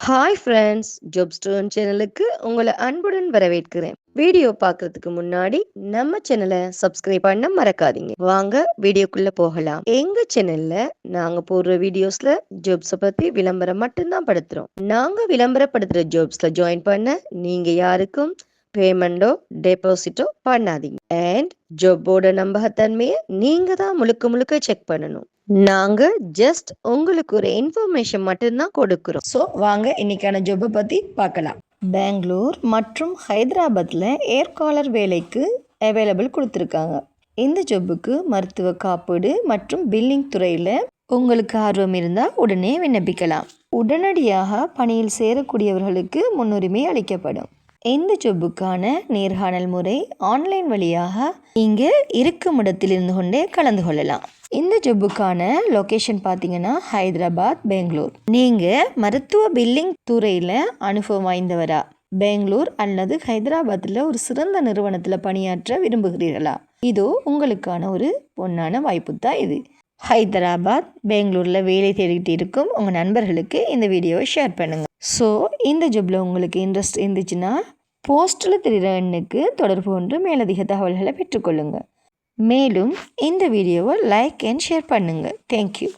Hi friends, job stone சேனலுக்கு உங்களை அன்புடன் வரவேற்கிறேன். வீடியோ பார்க்கறதுக்கு முன்னாடி நம்ம சேனலை சப்ஸ்கிரைப் பண்ண மறக்காதீங்க. வாங்க வீடியோக்குள்ள போகலாம். எங்க சேனல்ல நாங்க போடுற வீடியோஸ்ல ஜாப்ஸை பத்தி விளம்பரம் மட்டும்தான் படுத்துறோம். நாங்க விளம்பரப்படுத்துற ஜாப்ஸ்ல ஜாயின் பண்ண நீங்க யாருக்கும் பேமெண்டோ டெபாசிட்டோ பண்ணாதீங்க. அண்ட் ஜாப்போட நம்பகத்தன்மையை நீங்க தான் முழுக்க முழுக்க செக் பண்ணணும். நாங்க ஜஸ்ட் உங்களுக்கு ஒரு இன்ஃபர்மேஷன் மட்டும்தான் கொடுக்குறோம். ஸோ வாங்க இன்னைக்கான ஜாப்பை பற்றி பார்க்கலாம். பெங்களூர் மற்றும் ஹைதராபாத்தில் ஏர்காலர் வேலைக்கு அவைலபிள் கொடுத்துருக்காங்க. இந்த ஜாப்புக்கு மருத்துவ காப்பீடு மற்றும் பில்லிங் துறையில் உங்களுக்கு ஆர்வம் இருந்தால் உடனே விண்ணப்பிக்கலாம். உடனடியாக பணியில் சேரக்கூடியவர்களுக்கு முன்னுரிமை அளிக்கப்படும். இந்த ஜாப்புக்கான நேர்காணல் முறை ஆன்லைன் வழியாக இங்கே இருக்கும் இடத்தில் இருந்து கொண்டே கலந்து கொள்ளலாம். இந்த ஜாப்புக்கான லொக்கேஷன் பார்த்தீங்கன்னா ஹைதராபாத், பெங்களூர். நீங்கள் மருத்துவ பில்லிங் துறையில் அனுபவம் வாய்ந்தவரா, பெங்களூர் அல்லது ஹைதராபாத்தில் ஒரு சிறந்த நிறுவனத்தில் பணியாற்ற விரும்புகிறீர்களா? இதோ உங்களுக்கான ஒரு பொன்னான வாய்ப்பு தான் இது. ஹைதராபாத், பெங்களூரில் வேலை தேடிட்டு இருக்கும் உங்கள் நண்பர்களுக்கு இந்த வீடியோவை ஷேர் பண்ணுங்கள். ஸோ இந்த ஜாப்பில் உங்களுக்கு இன்ட்ரெஸ்ட் இருந்துச்சுன்னா போஸ்ட்டில் தெரிகிற எண்ணுக்கு தொடர்பு கொண்டு மேலதிக தகவல்களை பெற்றுக்கொள்ளுங்கள். மேலும் இந்த வீடியோவை லைக் அண்ட் ஷேர் பண்ணுங்கள். தேங்க்யூ.